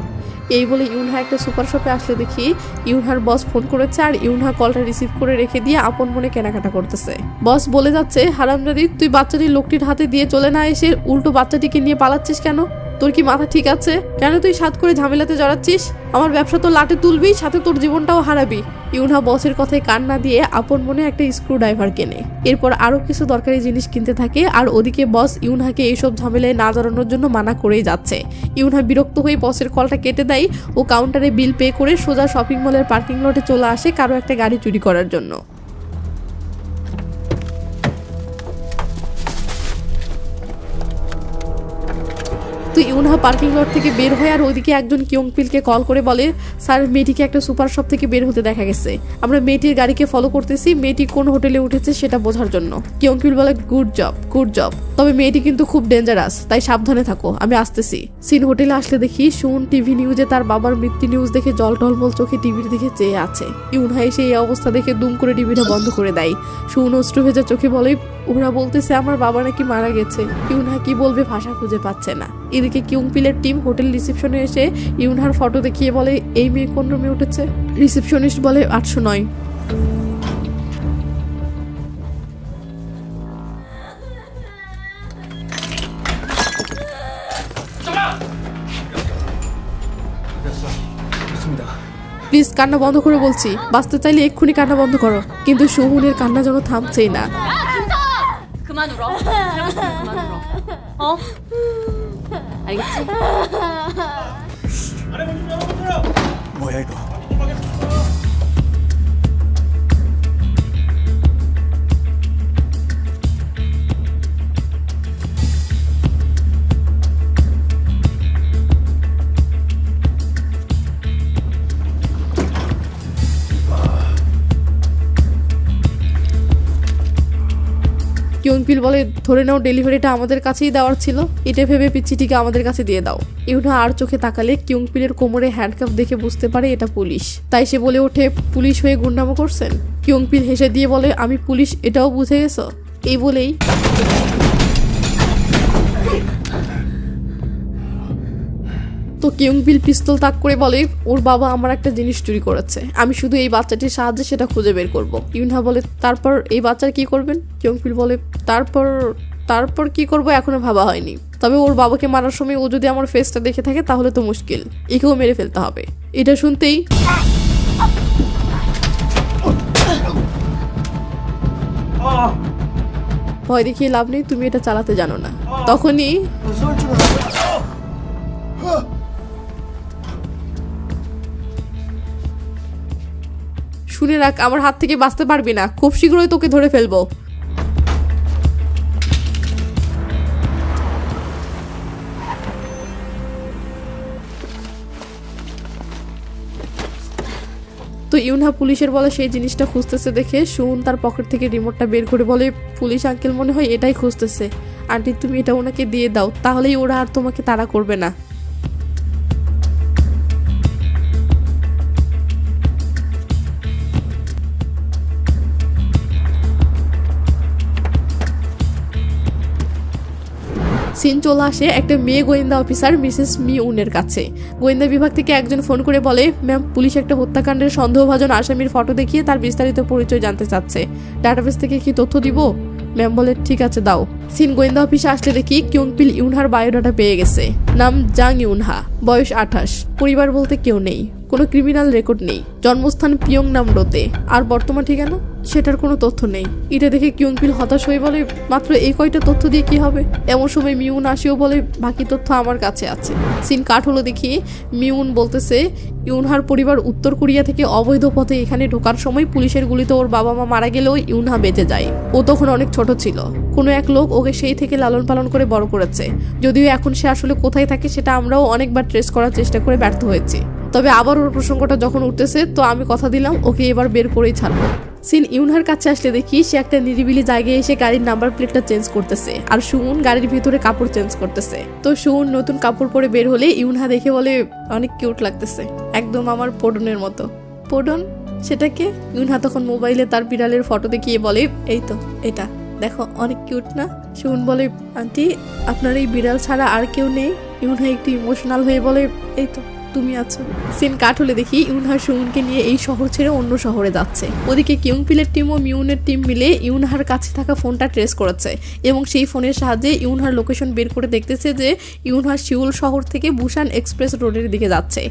এই বলে ইউনহা একটা সুপার শপে আসলে দেখি ইউনহার বস ফোন করেছে আর ইউনহা কলটা রিসিভ করে রেখে দিয়ে আপন মনে কেনাকাটা করতেছে। বস বলে যাচ্ছে হারামজাদি তুই বাচ্চাটির লোকটির হাতে দিয়ে চলে না এসে উল্টো বাচ্চাটিকে নিয়ে পালাচ্ছিস কেন? তোর কি মাথা ঠিক আছে? কেন তুই সাত করে ঝামেলাতে জড়াচ্ছিস? আমার ব্যবসা তো লাটে তুলবি, সাথে তোর জীবনটাও হারাবি। ইউনহা বসের কথায় কান না দিয়ে আপন মনে একটা স্ক্রু ড্রাইভার কেনে। এরপর আরো কিছু দরকারি জিনিস কিনতে থাকে, আর ওদিকে বস ইউনহাকে এইসব ঝামেলায় না জড়ানোর জন্য মানা করেই যাচ্ছে। ইউনহা বিরক্ত হয়ে বসের কলটা কেটে দেয় ও কাউন্টারে বিল পে করে সোজা শপিং মলের পার্কিং লটে চলে আসে কারো একটা গাড়ি চুরি করার জন্য। তো ইউনহা পার্কিং লট থেকে বের হয়ে আর ওইদিকে একজন কিয়ংপিলকে কল করে বলে, স্যার মেয়েটিকে একটা সুপার শপ থেকে বের হতে দেখা গেছে। আমরা মেয়েটির গাড়িকে ফলো করতেছি, মেয়েটি কোন হোটেলে উঠেছে সেটা বোঝার জন্য। কিয়ংপিল বলে, গুড জব, তবে মেয়েটি কিন্তু খুব ডেঞ্জারাস, তাই সাবধানে থাকো, আমি আসতেছি। সিন হোটেলে আসলে দেখি সুন টিভি নিউজে তার বাবার মৃত্যু নিউজ দেখে জল টলমল চোখে টিভির দিকে চেয়ে আছে। ইউনহা এসে এই অবস্থা দেখে দুম করে টিভিটা বন্ধ করে দেয়। সুন অশ্রু ভেজা চোখে বলে, ওরা বলতেছে আমার বাবা নাকি মারা গেছে। ইউনহা কি বলবে ভাষা খুঁজে পাচ্ছে না। এদিকে কিয়ংপিলের টিম হোটেল রিসেপশনে এসে ইউনহার ফটো দেখিয়ে বলে, এই মেয়ে কোন রুমে উঠেছে? রিসেপশনিস্ট বলে 809। প্লিজ কান্না বন্ধ করে বলছি, বাঁচতে চাইলে এক্ষুনি কান্না বন্ধ করো। কিন্তু সুহুনের কান্না যেন থামছেই না। 그만 울어. 살고 싶으면 그만 울어. 어? 알겠지? 뭐야 이거? কিয়ংপিল বলে, ধরে নাও ডেলিভারিটা আমাদের কাছেই দেওয়ার ছিল, এটা ভেবে চিঠিকে আমাদের কাছে দিয়ে দাও। ইউনহা আর চোখে তাকালে কিয়ংপিলের কোমরে হ্যান্ডকাফ দেখে বুঝতে পারে এটা পুলিশ। তাই সে বলে ওঠে, পুলিশ হয়ে গুন্ডামো করছেন? কিয়ংপিল হেসে দিয়ে বলে, আমি পুলিশ এটাও বুঝে গেছো? এই বলেই তো কিয়ংপিল পিস্তল তাক করে বলে, ওর বাবা আমার একটা জিনিস চুরি করেছে, আমি শুধু এই বাচ্চাটির সাহায্যে সেটা খুঁজে বের করব। ইউনহা বলে, তারপর এই বাচ্চার কি করবেন? কিয়ংপিল বলে, তারপর কি করব এখনো ভাবা হয়নি, তবে ওর বাবাকে মারার সময় ও যদি আমার ফেসটা দেখে থাকে তাহলে তো মুশকিল, একেও মেরে ফেলতে হবে। এটা শুনতেই ভয় দেখিয়ে লাভ নেই, তুমি এটা চালাতে জানো না। তখনই শুনে রাখ, আমার হাত থেকে বাঁচতে পারবি না, খুব শীঘ্রই তোকে ধরে ফেলবো। তো ইউনহা পুলিশের বলে সেই জিনিসটা খুঁজতেছে দেখে সুন তার পকেট থেকে রিমোটটা বের করে বলে, পুলিশ আঙ্কেল মনে হয় এটাই খুঁজতেছে, আন্টি তুমি এটা ওনাকে দিয়ে দাও, তাহলেই ওরা আর তোমাকে তাড়া করবে না। সিন চলে আসে একটা মেয়ে গোয়েন্দা অফিসার মিসেস মিউনের কাছে। গোয়েন্দা বিভাগ থেকে একজন ফোন করে বলে, ম্যাম পুলিশ একটা হত্যাকাণ্ডের সন্দেহভাজন আসামির ফটো দেখিয়ে তার বিস্তারিত পরিচয় জানতে চাচ্ছে, ডাটাবেস থেকে কি তথ্য দিব? ম্যাম বলে, ঠিক আছে দাও। সিন গোয়েন্দা অফিসে আসলে দেখি কিয়ংপিল ইউনহার বায়োডাটা পেয়ে গেছে। নাম জাং ইউনহা, বয়স 28, পরিবার বলতে কেউ নেই, কোনো ক্রিমিনাল রেকর্ড নেই, জন্মস্থান পিয়ং নামরোতে, আর বর্তমান ঠিকানা সেটার কোনো তথ্য নেই। এটা দেখে কিয়ংপিল হতাশ হয়ে বলে, মাত্র এই কয়টা তথ্য দিয়ে কি হবে? এমন সময় মিউন আসিও বলে, বাকি তথ্য আমার কাছে আছে। সিন কাট হলো দেখি মিউন বলতেছে, ইউনহার পরিবার উত্তর কোরিয়া থেকে অবৈধ পথে এখানে ঢোকার সময় পুলিশের গুলিতে ওর বাবা মা মারা গেলেও ইউনহা বেঁচে যায়। ও তখন অনেক ছোট ছিল, কোনো এক লোক ওকে সেই থেকে লালন পালন করে বড় করেছে। যদিও এখন সে আসলে কোথায় থাকে সেটা আমরাও অনেকবার ট্রেস করার চেষ্টা করে ব্যর্থ হয়েছি, তবে আবার ওর প্রসঙ্গটা যখন উঠতেছে তো আমি কথা দিলাম ওকে এবার বের করেই ছাড়বো। সিন ইউনহার কাছে আসলে দেখি সে একটা নিরিবিলি জায়গায় এসে গাড়ির নাম্বার প্লেটটা চেঞ্জ করতেছে, আর সুন গাড়ির ভিতরে কাপড় চেঞ্জ করতেছে। তো সুন নতুন কাপড় পরে বের হলে ইউনহা দেখে বলে, অনেক কিউট লাগতেছে, একদম আমার পোডনের মতো। পোডন? সেটাকে? ইউনহা তখন মোবাইলে তার বিড়ালের ফটো দেখিয়ে বলে, এই তো এটা দেখো, অনেক কিউট না? সুন বলে, আন্টি আপনার এই বিড়াল ছাড়া আর কেউ নেই? ইউনহা একটু ইমোশনাল হয়ে বলে, এই তো তুমি আছো। সিন কাট হলে দেখি ইউনহা সুউনকে নিয়ে এই শহর ছেড়ে অন্য শহরে যাচ্ছে। ওদিকে কিয়ংপিলের টিম ও মিউনের টিম মিলে ইউনহার কাছে থাকা ফোনটা ট্রেস করেছে এবং সেই ফোনের সাহায্যে ইউনহার লোকেশন বের করে দেখতেছে যে ইউনহা সিউল শহর থেকে বুসান এক্সপ্রেস রোডের দিকে যাচ্ছে।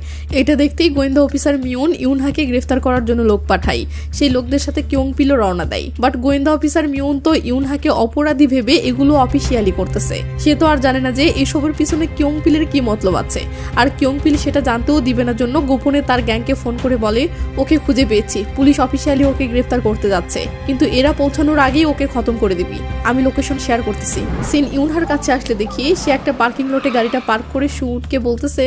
এটা দেখতেই গোয়েন্দা অফিসার মিউন ইউনহাকে গ্রেফতার করার জন্য লোক পাঠায়। সেই লোকদের সাথে কিয়ংপিলও রওনা দেয়। বাট গোয়েন্দা অফিসার মিউন তো ইউনহাকে অপরাধী ভেবে এগুলো অফিসিয়ালি করতেছে। সে তো আর জানে না যে এসবের পিছনে কিয়ংপিলের কি মতলব আছে। আর কিয়ংপিল সেটা জানতেও দিবে না জন্য গোপনে তার গ্যাংকে ফোন করে বলে ওকে খুঁজে পেয়েছি, পুলিশ অফিসিয়ালি ওকে গ্রেফতার করতে যাচ্ছে, কিন্তু এরা পৌঁছানোর আগেই ওকে খতম করে দিবি, আমি লোকেশন শেয়ার করতেছি। সিন ইউনহার কাছে আসলে দেখি সে একটা পার্কিং লটে গাড়িটা পার্ক করে সুউনকে বলতেছে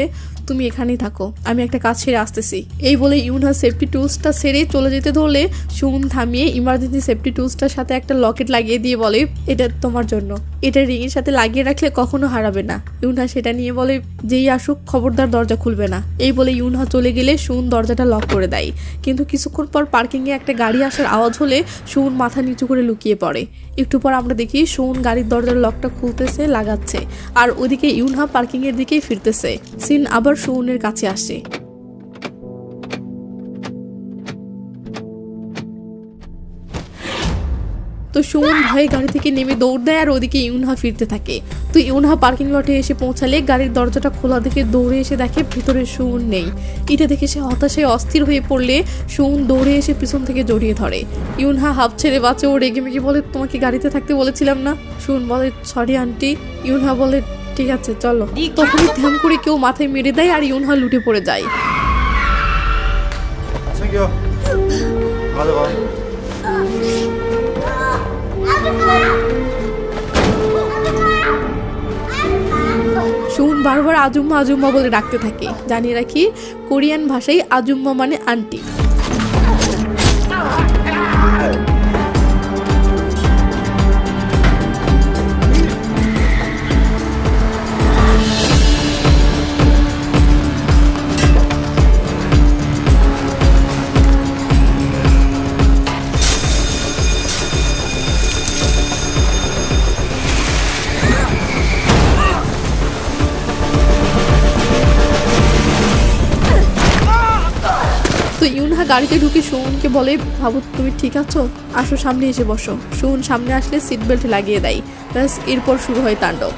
তুমি এখানেই থাকো, আমি একটা কাজ ছেড়ে আসতেছি। এই বলে ইউনহা সেফটি টুলসটা ছেড়ে চলে যেতে ধরলে সুউন থামিয়ে ইমার্জেন্সি সেফটি টুলসটার সাথে একটা লকেট লাগিয়ে দিয়ে বলে এটা তোমার জন্য, এটা রিংয়ের সাথে লাগিয়ে রাখলে কখনো হারাবে না। ইউনহা সেটা নিয়ে বলে যেই আসুক খবরদার দরজা খুলবে না। এই বলে ইউনহা চলে গেলে সুউন দরজাটা লক করে দেয়। কিন্তু কিছুক্ষণ পর পার্কিংয়ে একটা গাড়ি আসার আওয়াজ হলে সুউন মাথা নিচু করে লুকিয়ে পড়ে। একটু পর আমরা দেখি সুউন গাড়ির দরজার লকটা খুলতেছে, লাগাচ্ছে, আর ওদিকে ইউনহা পার্কিংয়ের দিকেই ফিরতেছে। সিন আবার সুউনের কাছে আসে। তো সুউন ভয়ে গাড়ি থেকে নেমে দৌড় দেয় আর ওদিকে ইউনহা ফিরতে থাকে। তো ইউনহা পার্কিং লটে এসে পৌঁছালে গাড়ির দরজাটা খোলা দেখে দৌড়ে এসে দেখে ভিতরে সুউন নেই। এটা দেখে সে হতাশায় অস্থির হয়ে পড়লে সুউন দৌড়ে এসে পিছন থেকে জড়িয়ে ধরে। ইউনহা হাফ ছেড়ে বাঁচে ও রেগে মেগে বলে তোমাকে গাড়িতে থাকতে বলেছিলাম না। সুউন বলে সরি আন্টি। ইউনহা বলে ঠিক আছে চলো। তখনই ধ্যাম করে কেউ মাথায় মেরে দেয় আর ইউনহা লুটে পড়ে যায়। সুউন বারবার আজুম্মা আজুম্মা বলে ডাকতে থাকে। জানিয়ে রাখি কোরিয়ান ভাষায় আজুম্মা মানে আন্টি। ইউনহা গাড়িতে ঢুকে সুউনকে বলে ভাবু তুমি ঠিক আছো, আসো সামনে এসে বসো। সুউন সামনে আসলে সিট বেল্ট লাগিয়ে দেয়। ব্যাস এরপর শুরু হয় তাণ্ডব।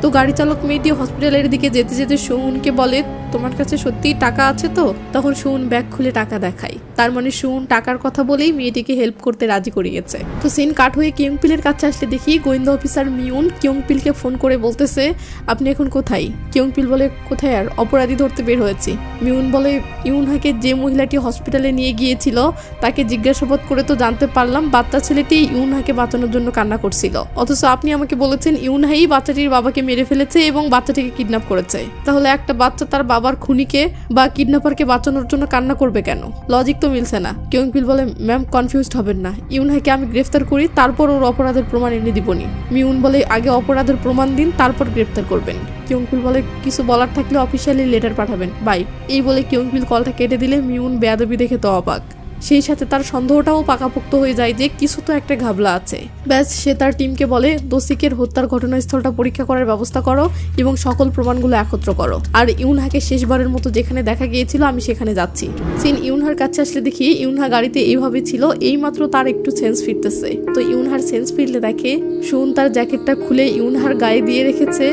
তো গাড়ি চালক মেয়েটি হসপিটালের দিকে যেতে যেতে সুউনকে বলে তোমার কাছে সত্যিই টাকা আছে তো? তখন সুউন ব্যাগ খুলে টাকা দেখায়। তার মানে সুউন টাকার কথা বলেই মেয়েটিকে হেল্প করতে রাজি করিয়েছে। তো সিন কাট হয়ে কিয়ংপিলের কাছে আসলে দেখি গোয়েন্দা অফিসার মিউন কিয়ংপিলকে ফোন করে বলতেছে আপনি এখন কোথায়? কিয়ংপিল বলে কোথায় আর, অপরাধী ধরতে বের হয়েছি। মিউন বলে ইউনহাকে যে মহিলাটি হসপিটালে নিয়ে গিয়েছিল তাকে জিজ্ঞাসাবাদ করে তো জানতে পারলাম বাচ্চা ছেলেটি ইউনহাকে বাঁচানোর জন্য কান্না করছিল, অথচ আপনি আমাকে বলেছেন ইউনহাই বাচ্চাটির বাবাকে মেরে ফেলেছে এবং বাচ্চাটিকে কিডন্যাপ করেছে। তাহলে একটা বাচ্চা তার বাবার খুনিকে বা কিডন্যাপারকে বাঁচানোর জন্য কান্না করবে কেন? লজিক তো মিলছে না। কিয়ংপিল বলে ম্যাম কনফিউজড হবেন না, ইউনহাকে আমি গ্রেফতার করি তারপর ওর অপরাধের প্রমাণ এনে দিবনি। মিউন বলে আগে অপরাধের প্রমাণ দিন তারপর গ্রেফতার করবেন। কিয়ংপিল বলে কিছু বলার থাকলে অফিসিয়ালি লেটার পাঠাবেন, বাই। এই বলে কিয়ংপিল কলটা কেটে দিলে মিউন বেয়াদবি দেখে তো অবাক। সেই সাথে তার সন্দেহটাও পাকাপোক্ত হয়ে যায় যে কিছু তো একটা ঘাবলা আছে। ব্যাস সে তার টিমকে বলে দোষীকের হত্যার ঘটনাস্থলটা পরীক্ষা করার ব্যবস্থা করো এবং সকল প্রমাণগুলো একত্র করো, আর ইউনহাকে শেষবারের মতো যেখানে দেখা গিয়েছিল আমি সেখানে যাচ্ছি। সিন ইউনহার কাছে আসলে দেখি ইউনহা গাড়িতে এইভাবে ছিল, এইমাত্র তার একটু সেন্স ফিরতেছে। তো ইউনহার সেন্স ফিরলে দেখে সুউন তার জ্যাকেটটা খুলে ইউনহার গায়ে দিয়ে রেখেছে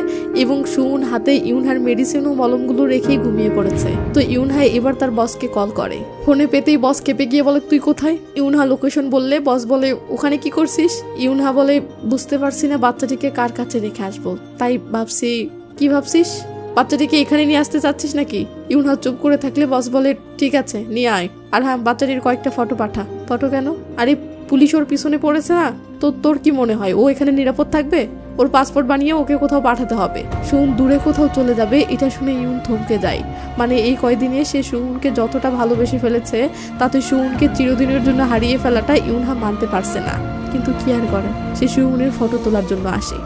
এবং সুউন হাতে ইউনহার মেডিসিন ও মলমগুলো রেখেই ঘুমিয়ে পড়েছে। তো ইউনহা এবার তার বসকে কল করে। ফোনে পেতেই বস কেঁপে গিয়ে বলে তুই কোথায়? ইউনহা লোকেশন বললে বস বলে ওখানে কি করছিস? ইউনহা বলে বুঝতে পারছি না বাচ্চাটিকে কার কাছে রেখে আসবো, তাই ভাবছি। কি ভাবছিস? বাচ্চাটিকে এখানে নিয়ে আসতে চাচ্ছিস নাকি? ইউনহা চুপ করে থাকলে বস বলে ঠিক আছে নিয়ে আয়, আর হ্যাঁ বাচ্চাটির কয়েকটা ফটো পাঠা। ফটো কেন? আরে পুলিশ ওর পিছনে পড়েছে না, তো তোর কি মনে হয় ও এখানে নিরাপদ থাকবে? ওর পাসপোর্ট বানিয়ে ওকে কোথাও পাঠাতে হবে। সুন দূরে কোথাও চলে যাবে, এটা শুনে ইউন থমকে যায়। মানে এই কয়দিনে সে সুনকে যতটা ভালোবেসে ফেলেছে তাতে সুনকে চিরদিনের জন্য হারিয়ে ফেলাটা ইউনহা মানতে পারছে না। কিন্তু কি আর করে, সে সুনের ফটো তোলার জন্য আসে।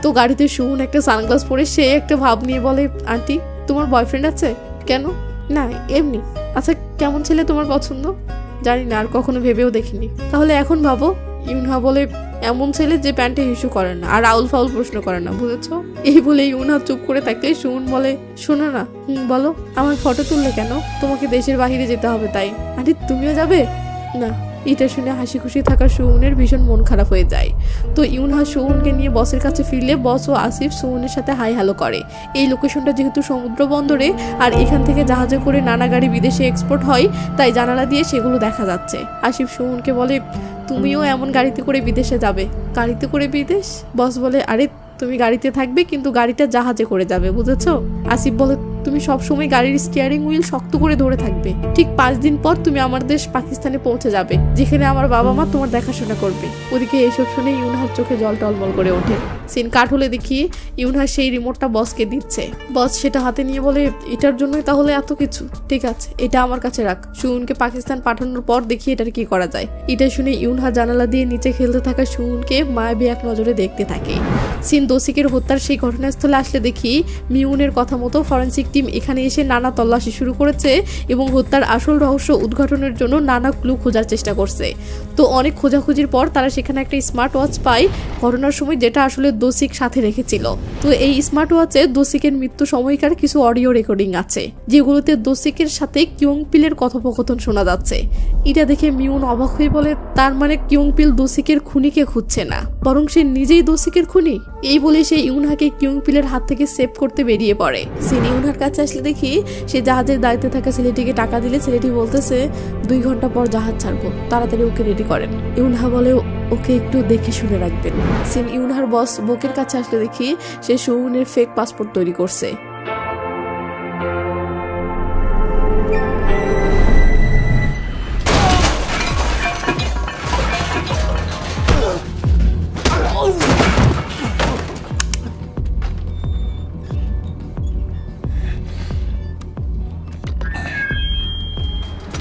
তো গাড়িতে সুন একটা সানগ্লাস পরে সে একটা ভাব নিয়ে বলে আন্টি তোমার বয়ফ্রেন্ড আছে? কেন? না এমনি। আচ্ছা কেমন ছেলে তোমার পছন্দ? জানি না, আর কখনো ভেবেও দেখিনি। তাহলে এখন ভাবো। ইউনহা বলে এমন ছেলে যে প্যান্টে ইস্যু করে না আর আউল ফাউল প্রশ্ন করে না, বুঝেছো? এই বলে ইউনহা চুপ করে থাকলে সুন বলে শোনো না। বলো। আমার ফটো তুললে কেন? তোমাকে দেশের বাইরে যেতে হবে তাই। আন্টি তুমিও যাবে? না। এটা শুনে হাসি খুশি থাকা সুনের ভীষণ মন খারাপ হয়ে যায়। তো ইউনহা সুনকে নিয়ে বসের কাছে ফিরলে বস ও আসিফ সুনের সাথে হাই হ্যালো করে। এই লোকেশনটা যেহেতু সমুদ্র বন্দরে আর এখান থেকে জাহাজে করে নানা গাড়ি বিদেশে এক্সপোর্ট হয়, তাই জানালা দিয়ে সেগুলো দেখা যাচ্ছে। আসিফ সুনকে বলে তুমিও এমন গাড়িতে করে বিদেশে যাবে? গাড়িতে করে বিদেশ? বস বলে আরে তুমি গাড়িতে থাকবে কিন্তু গাড়িটা জাহাজে করে যাবে, বুঝেছো? আসিফ বলে তুমি সবসময় গাড়ির স্টিয়ারিং হুইল শক্ত করে ধরে থাকবে। ঠিক 5 দিন পর তুমি আমার দেশ পাকিস্তানে পৌঁছে যাবে, যেখানে আমার বাবা মা তোমার দেখাশোনা করবে। ওদিকে এইসব শুনে ইউনহার চোখে জল টলমল করে ওঠে। সিন কাট হলে দেখি ইউনহা সেই রিমোটটা বসকে দিচ্ছে। বস সেটা হাতে নিয়ে বলে এটার জন্যই তাহলে এত কিছু? ঠিক আছে এটা আমার কাছে রাখ, সুনকে পাকিস্তান পাঠানোর পর দেখি এটার কি করা যায়। এটা শুনে ইউনহা জানালা দিয়ে নিচে খেলতে থাকা সুনকে মায়াবী এক নজরে দেখতে থাকে। সিন দোসিকের হত্যার সেই ঘটনাস্থলে আসলে দেখি মিউনের কথা মতো ফরেন্সিক টিম এখানে এসে নানা তল্লাশি শুরু করেছে এবং হত্যার আসল রহস্য উদ্ঘাটনের জন্য নানা ক্লু খোঁজার চেষ্টা করছে। তো অনেক খোঁজাখুঁজির পর তারা সেখানে একটা স্মার্ট ওয়াচ পায় ঘটনার সময়, যেটা আসলে দোসিক সাথে রেখেছিল। তো এই স্মার্ট ওয়াচে দোসিকের মৃত্যু সময়কার কিছু অডিও রেকর্ডিং আছে, যেগুলোতে দোসিকের সাথে কিয়ংপিলের কথোপকথন শোনা যাচ্ছে। এটা দেখে মিউন অবাক হয়ে বলে তার মানে কিয়ংপিল দোসিকের খুনিকে খুঁজছে না, বরং সে নিজেই দোসিকের খুনি। এই বলে সে ইউনহাকে কিয়ংপিলের হাত থেকে সেভ করতে বেরিয়ে পড়ে। সিন ইউনহার কাছে আসলে দেখি সে জাহাজের দায়িত্বে থাকা ছেলেটিকে টাকা দিলে ছেলেটি বলতেছে 2 ঘন্টা পর জাহাজ ছাড়বো, তাড়াতাড়ি ওকে রেডি করেন। ইউনহা বলে ওকে একটু দেখে শুনে রাখবেন। সিন ইউনহার বস বোকের কাছে আসলে দেখি সে সুনের ফেক পাসপোর্ট তৈরি করছে।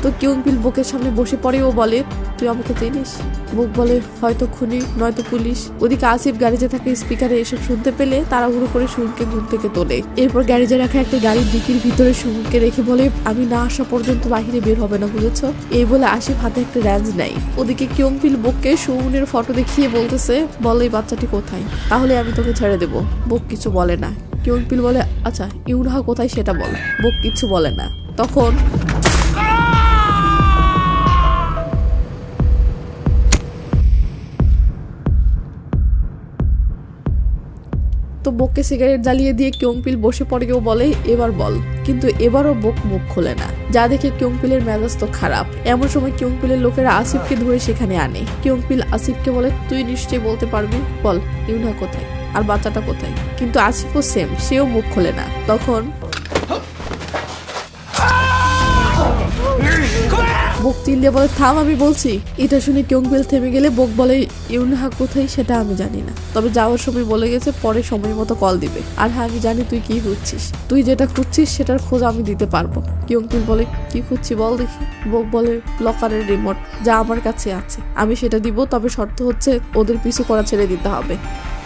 তো কিয়ংপিল বুকের সামনে বসে পড়ে ও বলে তুই আমাকে চিনিস? বুক বলে হয়তো খুনি নয়তো পুলিশ। ওদিকে আসিফ গ্যারেজে থাকা স্পিকারে এসব শুনতে পেলে তাড়াহুড়ো করে সুনকে ঘুম থেকে তোলে। এরপর গ্যারেজে রাখা একটা গাড়ির ডিকির ভিতরে সুনকে রেখে বলে আমি না আসা পর্যন্ত বাহিরে বের হবে না, বুঝেছো? এই বলে আসিফ হাতে একটা রেঞ্জ নেয়। ওদিকে কিয়ংপিল বুককে সুনের ফটো দেখিয়ে বলতেছে বল এই বাচ্চাটি কোথায়, তাহলে আমি তোকে ছেড়ে দেবো। বুক কিছু বলে না। কিয়ংপিল বলে আচ্ছা ইউনহা কোথায় সেটা বল। বুক কিছু বলে না। তখন তো বোককে সিগারেট জ্বালিয়ে দিয়ে কিয়ংপিল বসে পড়ে কেউ বলে এবার বল, কিন্তু এবারও বোক মুখ খোলে না, যা দেখে কিয়ংপিলের মেজাজ তো খারাপ। এমন সময় কিয়ংপিলের লোকেরা আসিফকে ধরে সেখানে আনে। কিয়ংপিল আসিফকে বলে তুই নিশ্চয়ই বলতে পারবি, বল ইউনহা কোথায় আর বাচ্চাটা কোথায়? কিন্তু আসিফও সেম, সেও মুখ খোলে না। তখন বোক চিল্লিয়ে বলে থাম আমি বলছি। এটা শুনে কিয়ংপিল থেমে গেলে বোক বলে ইউনহা কোথায় সেটা আমি জানি না, তবে যাওয়ার সময় বলে গেছে পরে সময় মতো কল দিবে। আর হ্যাঁ আমি জানি তুই কি খুঁজছিস, তুই যেটা খুঁজছিস সেটার খোঁজ আমি দিতে পারবো। কিয়ংপিল বলে কি খুঁজছি বল দেখি। বোক বলে লকারের রিমোট, যা আমার কাছে আছে আমি সেটা দিব, তবে শর্ত হচ্ছে ওদের পিছু করা ছেড়ে দিতে হবে।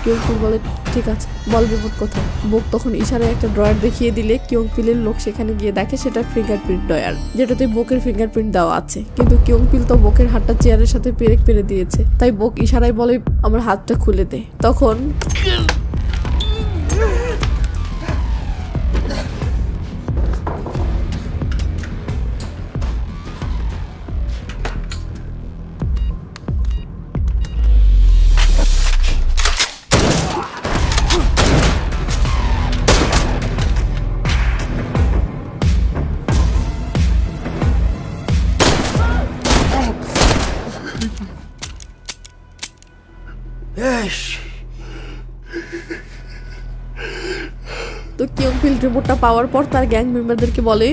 কিয়ংপিল বলে ঠিক আছে বল রিমোট কোথায়। বোক তখন ইশারায় একটা ড্রয়ার দেখিয়ে দিলে কিয়ংপিলের লোক সেখানে গিয়ে দেখে সেটা ফিঙ্গারপ্রিন্ট ড্রয়ার, যেটাতে বোকের ফিঙ্গারপ্রিন্ট দেওয়া আছে। কিন্তু কিয়ংপিল তো বোকের হাতটা চেয়ারের সাথে পেরেক পেরে দিয়েছে, তাই বোক ইশারায় বলে আমার হাতটা খুলে দে। তখন তো কিয়ংপিল রিমোটটা পাওয়ার পর তার গ্যাং মেম্বারদেরকে বলে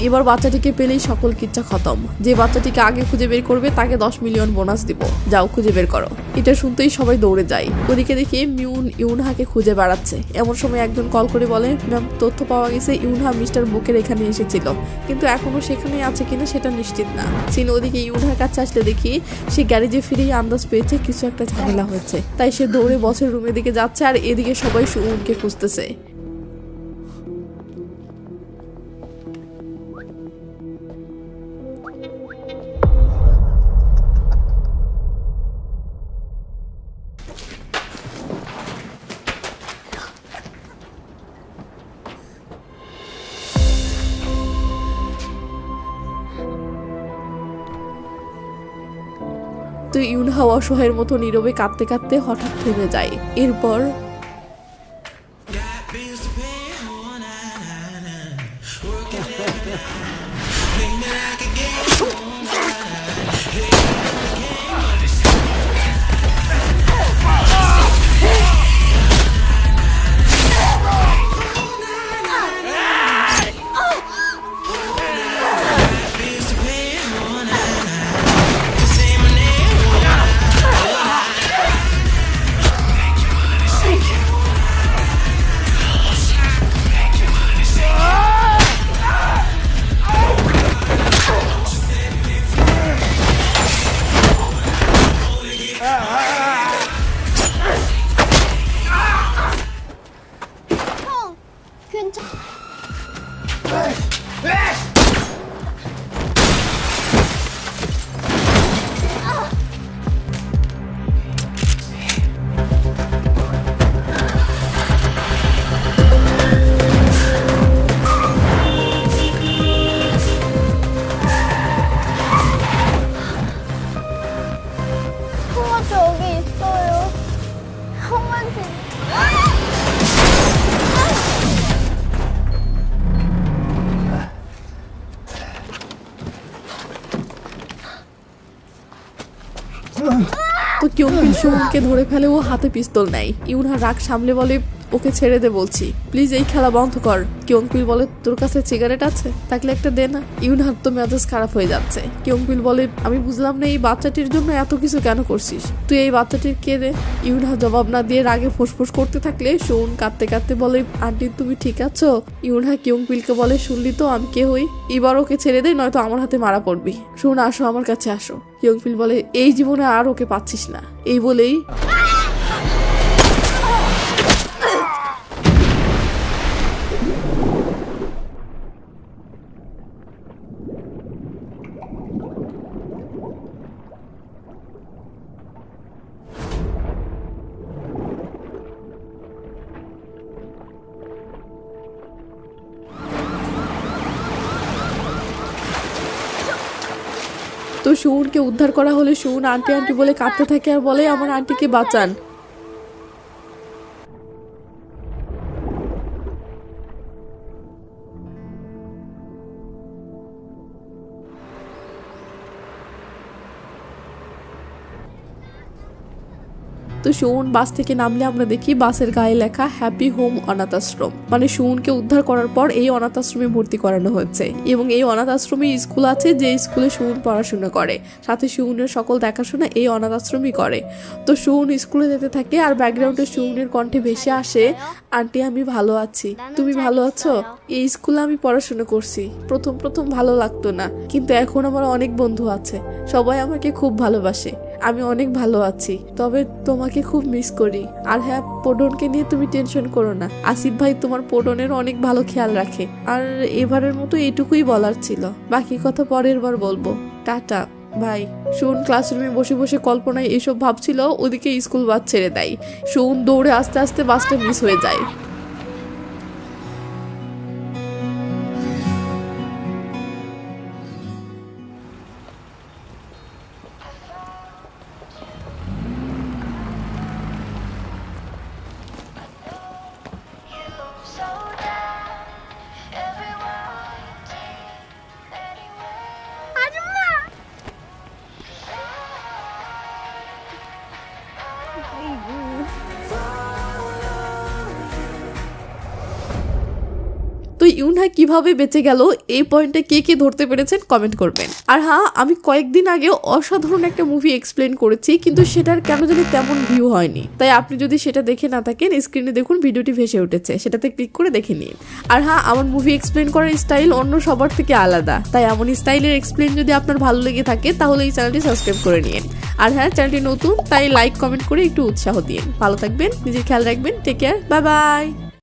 এবার বাচ্চাটিকে পেলেই সকল কিচ্ছা খতম, যে বাচ্চাটিকে আগে খুঁজে বের করবে তাকে 10 মিলিয়ন বোনাস দিব, যাও খুঁজে বের করো। এটা শুনতেই সবাই দৌড়ে যায়। ওদিকে দেখি মিউন ইউনহাকে খুঁজে বেড়াচ্ছে। এমন সময় একজন কল করে বলে ম্যাম, তথ্য পাওয়া গেছে ইউনহা মিস্টার বুকের এখানে এসেছিল, কিন্তু এখনো সেখানে আছে কিনা সেটা নিশ্চিত না। সিন ওদিকে ইউনহার কাছে আসলে দেখি সে গ্যারেজে ফিরেই আন্দাজ পেয়েছে কিছু একটা ঝামেলা হয়েছে, তাই সে দৌড়ে বসের রুমের দিকে যাচ্ছে আর এদিকে সবাই সুউনকে খুঁজতেছে। তো ইউনহা অসহায়ের মতো নীরবে কাঁদতে কাঁদতে হঠাৎ থেমে যায়। এরপর তো কিয়ংপিল সুউনকে ধরে ফেলে, ও হাতে পিস্তল নেয়। ইউনহা রাগ সামলে বলে ওকে ছেড়ে দে বলছি, প্লিজ এই খেলা বন্ধ কর। কিয়ংপিল বলে তোর কাছে সিগারেট আছে, থাকলে একটা দে না। ইউনহার তো মেজাজ খারাপ হয়ে যাচ্ছে। কিয়ংপিল বলে আমি বুঝলাম না এই বাচ্চাটির জন্য এত কিছু কেন করছিস, তুই এই বাচ্চাটির কে রে? ইউনহা জবাব না দিয়ে রাগে ফুসফুস করতে থাকলে সুউন কাঁদতে কাঁদতে বলে আন্টি তুমি ঠিক আছো? ইউনহা কিয়ংপিলকে বলে শুনলি তো আমি কে হই, এবার ওকে ছেড়ে দে নয়তো আমার হাতে মারা পড়বি। সুউন আসো আমার কাছে আসো। কিয়ংপিল বলে এই জীবনে আর ওকে পাচ্ছিস না। এই বলেই তো সুউনকে উদ্ধার করা হলে সুউন আন্টি আন্টি বলে কাঁদতে থাকে আর বলে আমার আন্টিকে বাঁচান। তো সুউন বাস থেকে নামলে আমরা দেখি বাসের গায়ে লেখা হ্যাপি হোম অনাথ আশ্রম, মানে সুউনকে উদ্ধার করার পর এই অনাথ আশ্রমে ভর্তি করানো হচ্ছে এবং এই অনাথ আশ্রমে স্কুল আছে যে স্কুলে সুউন পড়াশোনা করে, সাথে সুউনের সকল দেখাশোনা এই অনাথ আশ্রমই করে। তো সুউন স্কুলে যেতে থাকে আর ব্যাকগ্রাউন্ডে সুউনের কণ্ঠে ভেসে আসে আন্টি আমি ভালো আছি, তুমি ভালো আছো? এই স্কুলে আমি পড়াশোনা করছি, প্রথম প্রথম ভালো লাগতো না, কিন্তু এখন আমার অনেক বন্ধু আছে, সবাই আমাকে খুব ভালোবাসে, আমি অনেক ভালো আছি, তবে তোমাকে খুব মিস করি। আর হ্যাঁ, পোডনকে নিয়ে তুমি টেনশন করো না, আসিফ ভাই তোমার পোডনের অনেক ভালো খেয়াল রাখে। আর এবারের মতো এইটুকুই বলার ছিল, বাকি কথা পরের বার বলবো, টাটা ভাই। সুউন ক্লাসরুমে বসে বসে কল্পনায় এসব ভাবছিল, ওদিকে স্কুল বাস ছেড়ে দেয়। সুউন দৌড়ে আস্তে আস্তে বাসটা মিস হয়ে যায়। ইউনহা কিভাবে বেঁচে গেল এই পয়েন্টে কে কে ধরতে পেরেছেন কমেন্ট করবেন। আর হ্যাঁ, আমি কয়েকদিন আগে অসাধারণ একটা মুভি এক্সপ্লেন করেছি, কিন্তু সেটার কেন জানি তেমন ভিউ হয়নি। তাই আপনি যদি সেটা দেখে না থাকেন, স্ক্রিনে দেখুন ভিডিওটি ভেসে উঠেছে, সেটাতে ক্লিক করে দেখে নিন। আর হ্যাঁ, আমার মুভি এক্সপ্লেন করার স্টাইল অন্য সবার থেকে আলাদা, তাই এমন স্টাইলের এক্সপ্লেন যদি আপনার ভালো লেগে থাকে তাহলে এই চ্যানেলটি সাবস্ক্রাইব করে নিন। আর হ্যাঁ, চ্যানেলটি নতুন, তাই লাইক কমেন্ট করে একটু উৎসাহ দিন। ভালো থাকবেন, নিজের খেয়াল রাখবেন, টেক কেয়ার, বাই বাই।